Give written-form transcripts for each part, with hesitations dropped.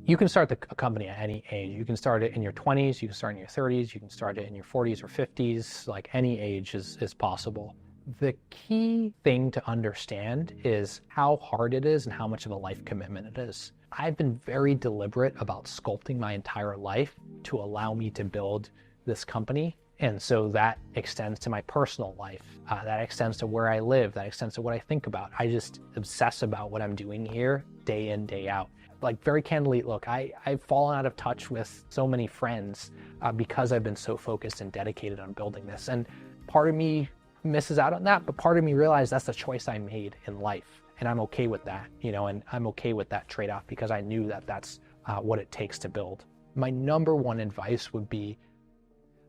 You can start a company at any age. You can start it in your 20s, you can start in your 30s, you can start it in your 40s or 50s, like any age is possible. The key thing to understand is how hard it is and how much of a life commitment it is. I've been very deliberate about sculpting my entire life to allow me to build this company. And so that extends to my personal life. That extends to where I live. That extends to what I think about. I just obsess about what I'm doing here day in, day out. Like, very candidly, look, I've fallen out of touch with so many friends because I've been so focused and dedicated on building this. And part of me misses out on that, but part of me realized that's the choice I made in life. And I'm okay with that, and I'm okay with that trade-off because I knew that that's what it takes to build. My number one advice would be,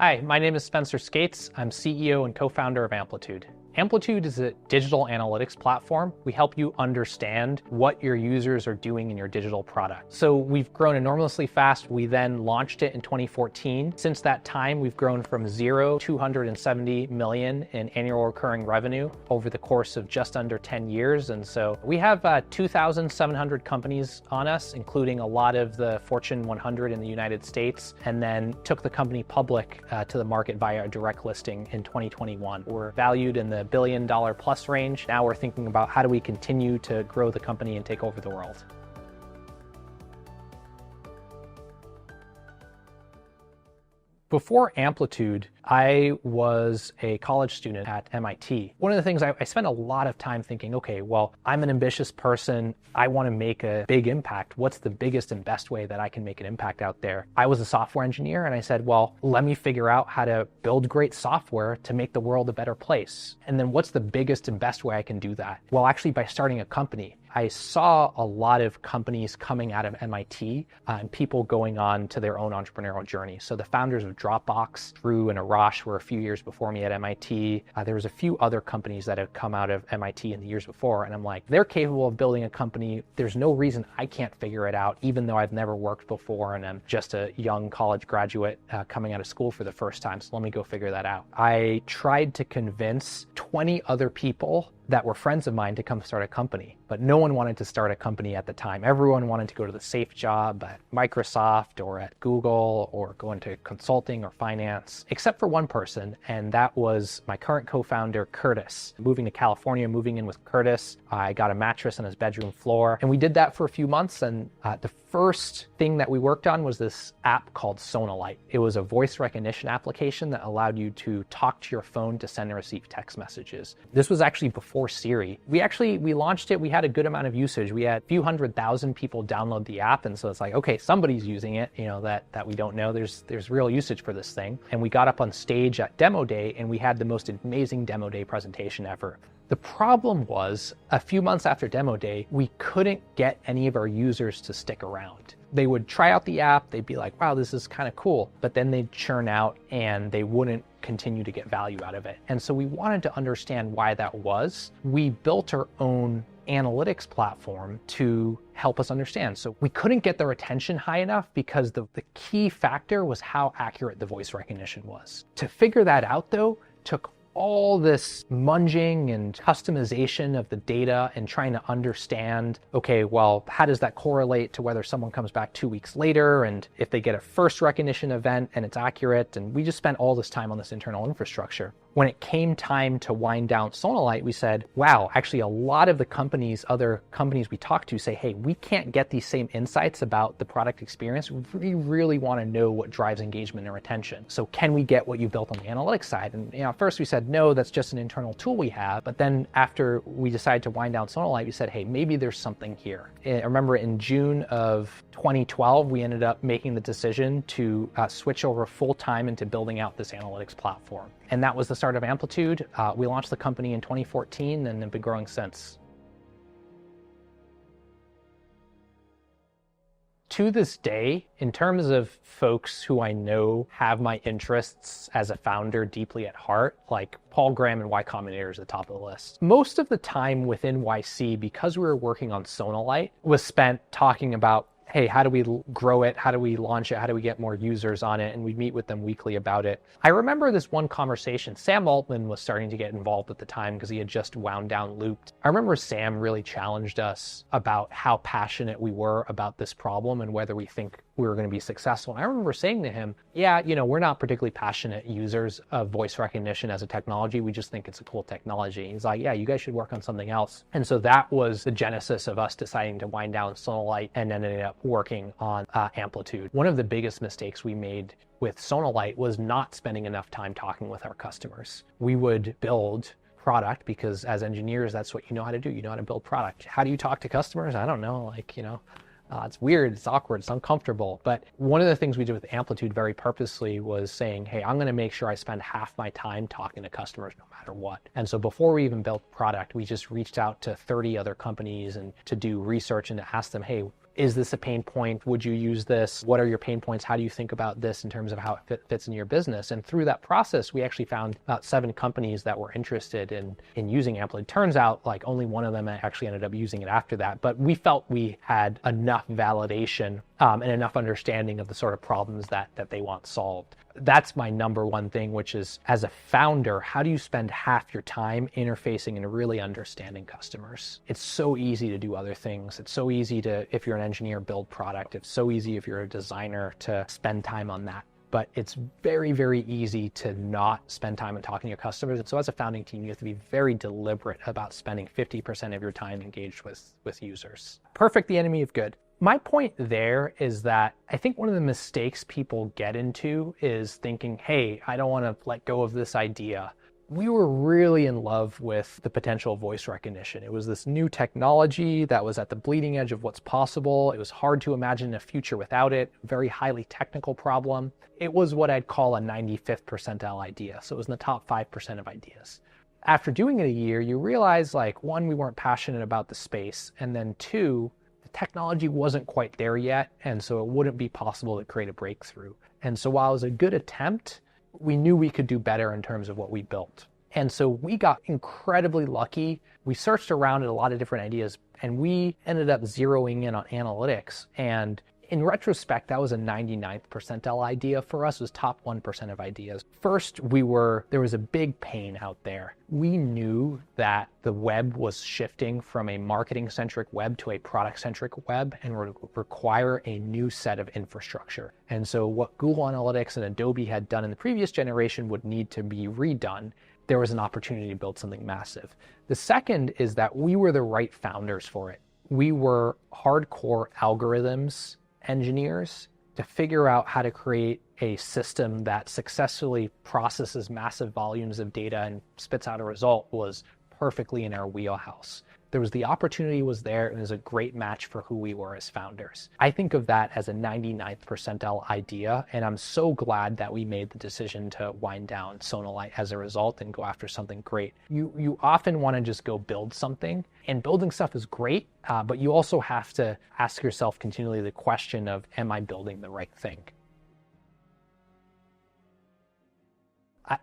hi, my name is Spenser Skates. I'm CEO and co-founder of Amplitude. Amplitude is a digital analytics platform. We help you understand what your users are doing in your digital product. So we've grown enormously fast. We then launched it in 2014. Since that time, we've grown from zero to $270 million in annual recurring revenue over the course of just under 10 years. And so we have 2,700 companies on us, including a lot of the Fortune 100 in the United States, and then took the company public to the market via a direct listing in 2021. We're valued in the $1 billion plus range. Now we're thinking about how do we continue to grow the company and take over the world. Before Amplitude, I was a college student at MIT. One of the things I spent a lot of time thinking, okay, well, I'm an ambitious person. I want to make a big impact. What's the biggest and best way that I can make an impact out there? I was a software engineer and I said, well, let me figure out how to build great software to make the world a better place. And then what's the biggest and best way I can do that? Well, actually by starting a company. I saw a lot of companies coming out of MIT and people going on to their own entrepreneurial journey. So the founders of Dropbox, Drew and Arash, were a few years before me at MIT. There was a few other companies that have come out of MIT in the years before. And I'm like, they're capable of building a company. There's no reason I can't figure it out, even though I've never worked before and I'm just a young college graduate coming out of school for the first time. So let me go figure that out. I tried to convince 20 other people that were friends of mine to come start a company, but no one wanted to start a company at the time. Everyone wanted to go to the safe job at Microsoft or at Google or go into consulting or finance, except for one person, and that was my current co-founder, Curtis. Moving to California, moving in with Curtis, I got a mattress on his bedroom floor, and we did that for a few months, and the first thing that we worked on was this app called Sonalite. It was a voice recognition application that allowed you to talk to your phone to send and receive text messages. This was actually before Siri. We launched it, we had a good amount of usage. We had a few 100,000 people download the app, and so it's like, okay, somebody's using it, that we don't know. There's real usage for this thing. And we got up on stage at Demo Day, and we had the most amazing Demo Day presentation ever. The problem was, a few months after Demo Day, we couldn't get any of our users to stick around. They would try out the app, they'd be like, wow, this is kind of cool, but then they'd churn out and they wouldn't continue to get value out of it. And so we wanted to understand why that was. We built our own analytics platform to help us understand. So we couldn't get their attention high enough because the key factor was how accurate the voice recognition was. To figure that out though, took all this munging and customization of the data and trying to understand, okay, well, how does that correlate to whether someone comes back 2 weeks later and if they get a first recognition event and it's accurate? And we just spent all this time on this internal infrastructure. When it came time to wind down Sonalite, we said, wow, actually a lot of the other companies we talked to say, hey, we can't get these same insights about the product experience. We really want to know what drives engagement and retention. So can we get what you built on the analytics side? And at first we said, no, that's just an internal tool we have. But then after we decided to wind down Sonalite, we said, hey, maybe there's something here. I remember in June of 2012, we ended up making the decision to switch over full time into building out this analytics platform. And that was the start of Amplitude. We launched the company in 2014 and have been growing since. To this day, in terms of folks who I know have my interests as a founder deeply at heart, like Paul Graham and Y Combinator is at the top of the list. Most of the time within YC, because we were working on Sonalite, was spent talking about hey, how do we grow it? How do we launch it? How do we get more users on it? And we'd meet with them weekly about it. I remember this one conversation. Sam Altman was starting to get involved at the time because he had just wound down Looped. I remember Sam really challenged us about how passionate we were about this problem and whether we think we were going to be successful. And I remember saying to him, yeah, we're not particularly passionate users of voice recognition as a technology. We just think it's a cool technology. He's like, yeah, you guys should work on something else. And so that was the genesis of us deciding to wind down Sonalight and then ended up working on Amplitude. One of the biggest mistakes we made with Sonalight was not spending enough time talking with our customers. We would build product because as engineers, that's what you know how to do. You know how to build product. How do you talk to customers? I don't know, it's weird, it's awkward, it's uncomfortable. But one of the things we did with Amplitude very purposely was saying, hey, I'm going to make sure I spend half my time talking to customers no matter what. And so before we even built product, we just reached out to 30 other companies and to do research and to ask them, hey, is this a pain point? Would you use this? What are your pain points? How do you think about this in terms of how it fits in your business? And through that process, we actually found about 7 companies that were interested in using Amplitude. Turns out like only one of them actually ended up using it after that. But we felt we had enough validation and enough understanding of the sort of problems that they want solved. That's my number one thing, which is as a founder, how do you spend half your time interfacing and really understanding customers? It's so easy to do other things. It's so easy to, if you're an engineer, build product. It's so easy if you're a designer to spend time on that. But it's very, very easy to not spend time on talking to your customers. And so as a founding team, you have to be very deliberate about spending 50% of your time engaged with users. Perfect, the enemy of good. My point there is that I think one of the mistakes people get into is thinking, hey, I don't want to let go of this idea. We were really in love with the potential of voice recognition. It was this new technology that was at the bleeding edge of what's possible. It was hard to imagine a future without it, very highly technical problem. It was what I'd call a 95th percentile idea. So it was in the top 5% of ideas. After doing it a year, you realize like, one, we weren't passionate about the space, and then two, technology wasn't quite there yet, and so it wouldn't be possible to create a breakthrough. And so while it was a good attempt, we knew we could do better in terms of what we built. And so we got incredibly lucky. We searched around at a lot of different ideas, and we ended up zeroing in on analytics. And in retrospect, that was a 99th percentile idea for us. It was top 1% of ideas. First, there was a big pain out there. We knew that the web was shifting from a marketing-centric web to a product-centric web and would require a new set of infrastructure. And so what Google Analytics and Adobe had done in the previous generation would need to be redone. There was an opportunity to build something massive. The second is that we were the right founders for it. We were hardcore algorithms engineers to figure out how to create a system that successfully processes massive volumes of data and spits out a result was perfectly in our wheelhouse. There was the opportunity was there, and it was a great match for who we were as founders. I think of that as a 99th percentile idea, and I'm so glad that we made the decision to wind down Sonalight as a result and go after something great. You often want to just go build something, and building stuff is great, but you also have to ask yourself continually the question of, am I building the right thing?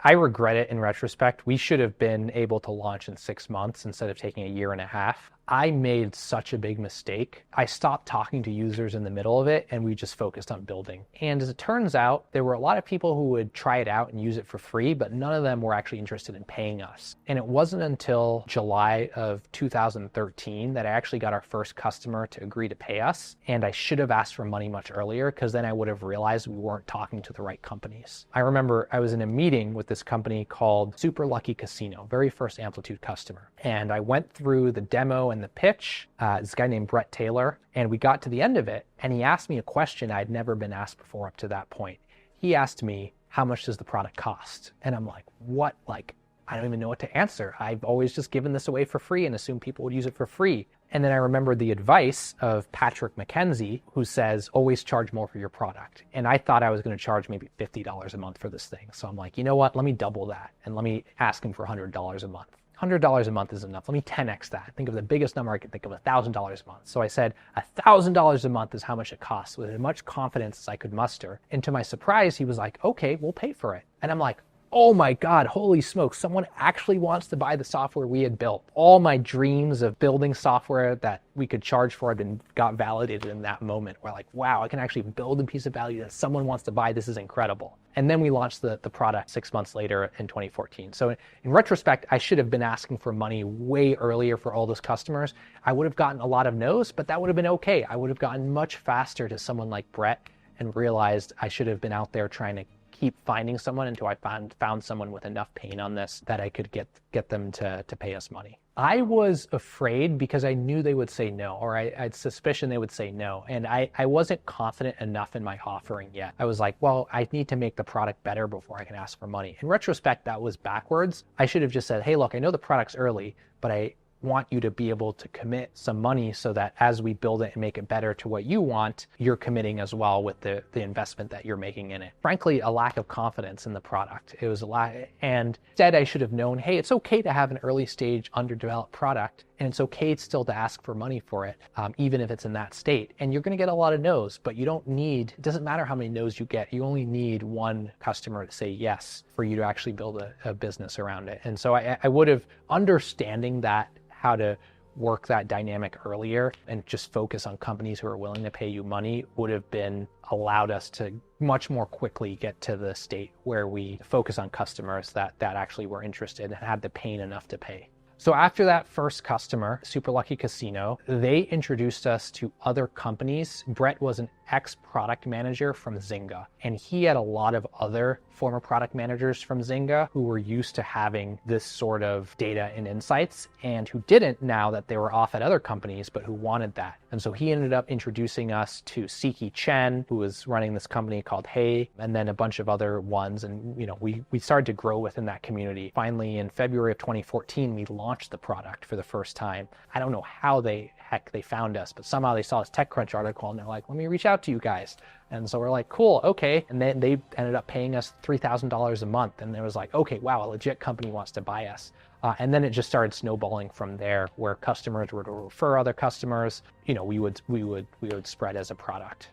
I regret it in retrospect. We should have been able to launch in 6 months instead of taking a year and a half. I made such a big mistake. I stopped talking to users in the middle of it, and we just focused on building. And as it turns out, there were a lot of people who would try it out and use it for free, but none of them were actually interested in paying us. And it wasn't until July of 2013 that I actually got our first customer to agree to pay us. And I should have asked for money much earlier, because then I would have realized we weren't talking to the right companies. I remember I was in a meeting with this company called Super Lucky Casino, very first Amplitude customer. And I went through the demo and the pitch, this guy named Brett Taylor, and we got to the end of it, and he asked me a question I'd never been asked before up to that point. He asked me, how much does the product cost? And I'm like, what? Like, I don't even know what to answer. I've always just given this away for free and assumed people would use it for free. And then I remembered the advice of Patrick McKenzie, who says, always charge more for your product. And I thought I was going to charge maybe $50 a month for this thing. So I'm like, you know what? Let me double that, and let me ask him for $100 a month. $100 a month is enough. Let me 10x that. Think of the biggest number I could think of, $1,000 a month. So I said, $1,000 a month is how much it costs, with as much confidence as I could muster. And to my surprise, he was like, okay, we'll pay for it. And I'm like, oh my God, holy smokes, someone actually wants to buy the software we had built. All my dreams of building software that we could charge for got validated in that moment. We're like, wow, I can actually build a piece of value that someone wants to buy. This is incredible. And then we launched the product 6 months later in 2014. So in retrospect, I should have been asking for money way earlier for all those customers. I would have gotten a lot of no's, but that would have been okay. I would have gotten much faster to someone like Brett and realized I should have been out there trying to keep finding someone until I found someone with enough pain on this that I could get them to pay us money. I was afraid because I knew they would say no, or I had suspicion they would say no. And I wasn't confident enough in my offering yet. I was like, well, I need to make the product better before I can ask for money. In retrospect, that was backwards. I should have just said, hey, look, I know the product's early, but I want you to be able to commit some money so that as we build it and make it better to what you want, you're committing as well with the investment that you're making in it. Frankly, a lack of confidence in the product. It was a lot, and instead I should have known, hey, it's okay to have an early stage underdeveloped product, and it's okay still to ask for money for it, even if it's in that state. And you're gonna get a lot of no's, but you don't need, it doesn't matter how many no's you get, you only need one customer to say yes for you to actually build a business around it. And so I would have, understanding that, how to work that dynamic earlier and just focus on companies who are willing to pay you money would have been allowed us to much more quickly get to the state where we focus on customers that actually were interested and had the pain enough to pay. So after that first customer, Super Lucky Casino, they introduced us to other companies. Brett was an ex-product manager from Zynga, and he had a lot of other former product managers from Zynga who were used to having this sort of data and insights, and who didn't now that they were off at other companies, but who wanted that. And so he ended up introducing us to Siki Chen, who was running this company called Hey, and then a bunch of other ones. And we started to grow within that community. Finally, in February of 2014, we launched the product for the first time. I don't know how they found us, but somehow they saw this TechCrunch article and they're like, let me reach out to you guys. And so we're like, cool, okay. And then they ended up paying us $3,000 a month. And it was like, okay, wow, a legit company wants to buy us. And then it just started snowballing from there, where customers would refer other customers. We would spread as a product.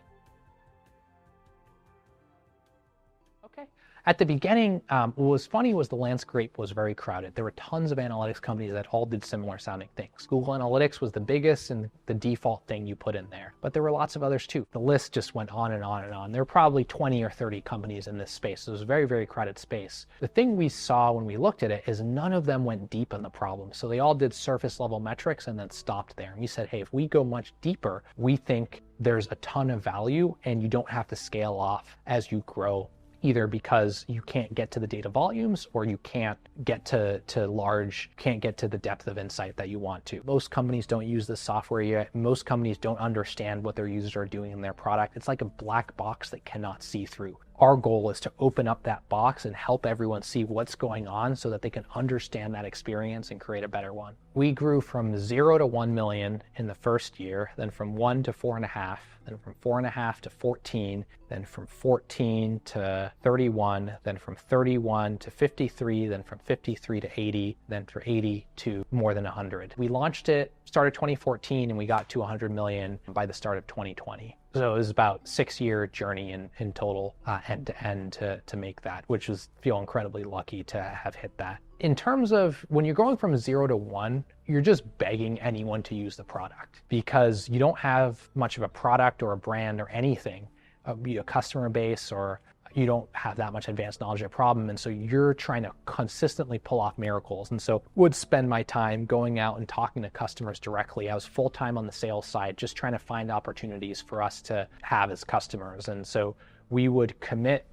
Okay. At the beginning, what was funny was the landscape was very crowded. There were tons of analytics companies that all did similar sounding things. Google Analytics was the biggest and the default thing you put in there. But there were lots of others too. The list just went on and on and on. There were probably 20 or 30 companies in this space. So it was a very, very crowded space. The thing we saw when we looked at it is none of them went deep in the problem. So they all did surface level metrics and then stopped there. And we said, hey, if we go much deeper, we think there's a ton of value and you don't have to scale off as you grow, either because you can't get to the data volumes or you can't get to the depth of insight that you want to. Most companies don't use this software yet. Most companies don't understand what their users are doing in their product. It's like a black box that cannot see through. Our goal is to open up that box and help everyone see what's going on so that they can understand that experience and create a better one. We grew from 0 to 1 million in the first year, then from 1 to 4.5, then from 4.5 to 14, then from 14 to 31, then from 31 to 53, then from 53 to 80, then from 80 to more than 100. We launched it, started 2014, and we got to 100 million by the start of 2020. So it was about a 6-year journey in total, end to end, to make that, which was feel incredibly lucky to have hit that. In terms of when you're going from 0 to 1, you're just begging anyone to use the product because you don't have much of a product or a brand or anything, a customer base, or you don't have that much advanced knowledge of a problem. And so you're trying to consistently pull off miracles. And so would spend my time going out and talking to customers directly. I was full-time on the sales side, just trying to find opportunities for us to have as customers. And so we would commit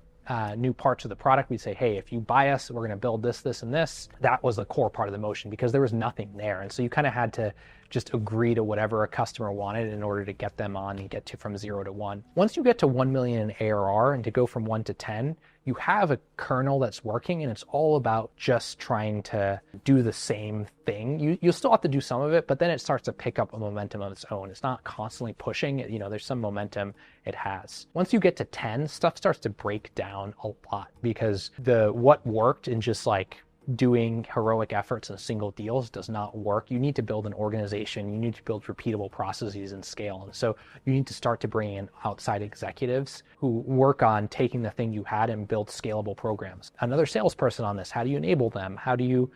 new parts of the product. We'd say, hey, if you buy us, we're going to build this, this, and this. That was the core part of the motion because there was nothing there. And so you kind of had to just agree to whatever a customer wanted in order to get them on and get to from 0 to 1. Once you get to 1 million in ARR and to go from 1 to 10, you have a kernel that's working, and it's all about just trying to do the same thing. You'll still have to do some of it, but then it starts to pick up a momentum of its own. It's not constantly pushing. There's some momentum it has. Once you get to 10, stuff starts to break down a lot because what worked in just like doing heroic efforts in single deals does not work. You need to build an organization. You need to build repeatable processes and scale. And so you need to start to bring in outside executives who work on taking the thing you had and build scalable programs. Another salesperson on this, how do you enable them? How do you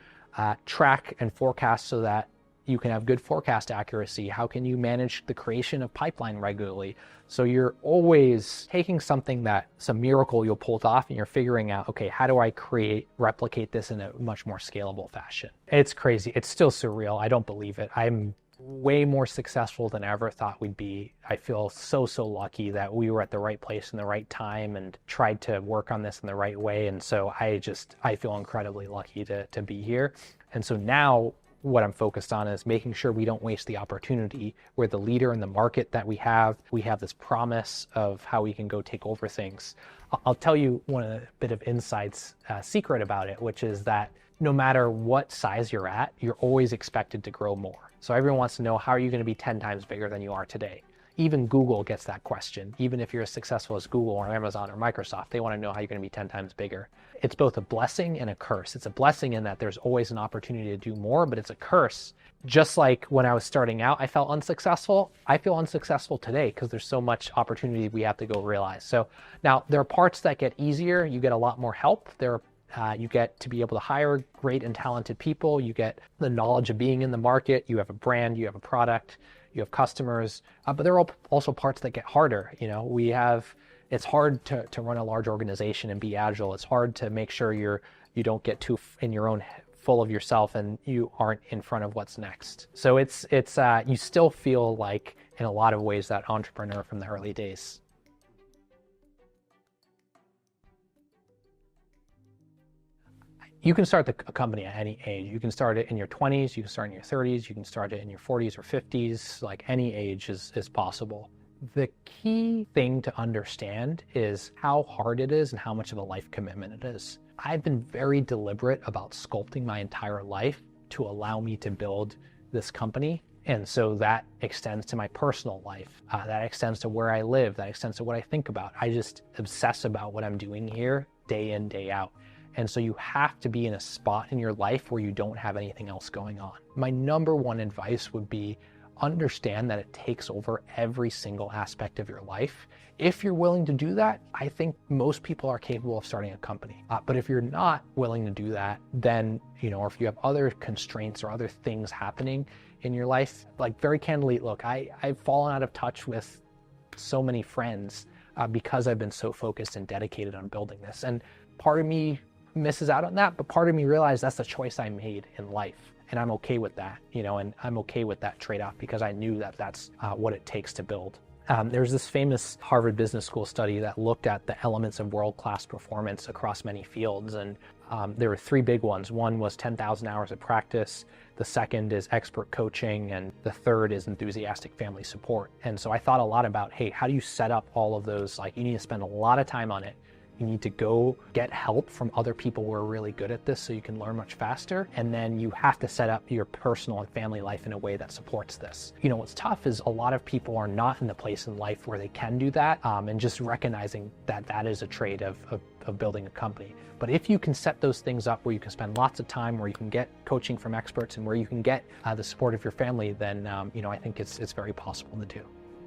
track and forecast so that you can have good forecast accuracy? How can you manage the creation of pipeline regularly? So you're always taking something that some miracle you'll pull it off and you're figuring out, okay, how do I replicate this in a much more scalable fashion? It's crazy. It's still surreal. I don't believe it. I'm way more successful than I ever thought we'd be. I feel so lucky that we were at the right place in the right time and tried to work on this in the right way. And so I feel incredibly lucky to be here. And so now what I'm focused on is making sure we don't waste the opportunity. We're the leader in the market that we have. We have this promise of how we can go take over things. I'll tell you one bit of insights secret about it, which is that no matter what size you're at, you're always expected to grow more. So everyone wants to know, how are you going to be 10 times bigger than you are today? Even Google gets that question. Even if you're as successful as Google or Amazon or Microsoft, they want to know how you're going to be 10 times bigger. It's both a blessing and a curse. It's a blessing in that there's always an opportunity to do more, but it's a curse. Just like when I was starting out, I felt unsuccessful. I feel unsuccessful today because there's so much opportunity we have to go realize. So now there are parts that get easier. You get a lot more help. You get to be able to hire great and talented people. You get the knowledge of being in the market. You have a brand, you have a product, you have customers, but there are also parts that get harder. It's hard to run a large organization and be agile. It's hard to make sure you don't get too in your own full of yourself and you aren't in front of what's next. So it's you still feel like in a lot of ways that entrepreneur from the early days. You can start a company at any age. You can start it in your 20s, you can start in your 30s, you can start it in your 40s or 50s, like any age is possible. The key thing to understand is how hard it is and how much of a life commitment it is. I've been very deliberate about sculpting my entire life to allow me to build this company. And so that extends to my personal life. That extends to where I live. That extends to what I think about. I just obsess about what I'm doing here day in, day out. And so you have to be in a spot in your life where you don't have anything else going on. My number one advice would be understand that it takes over every single aspect of your life. If you're willing to do that, I think most people are capable of starting a company. But if you're not willing to do that, then, or if you have other constraints or other things happening in your life, like very candidly, look, I've fallen out of touch with so many friends because I've been so focused and dedicated on building this. And part of me misses out on that, but part of me realized that's the choice I made in life. And I'm okay with that, and I'm okay with that trade-off because I knew that that's what it takes to build. There's this famous Harvard Business School study that looked at the elements of world-class performance across many fields. And there were three big ones. One was 10,000 hours of practice. The second is expert coaching. And the third is enthusiastic family support. And so I thought a lot about, hey, how do you set up all of those? Like, you need to spend a lot of time on it. You need to go get help from other people who are really good at this so you can learn much faster. And then you have to set up your personal and family life in a way that supports this. What's tough is a lot of people are not in the place in life where they can do that, and just recognizing that that is a trait of building a company. But if you can set those things up where you can spend lots of time, where you can get coaching from experts and where you can get the support of your family, then I think it's very possible to do.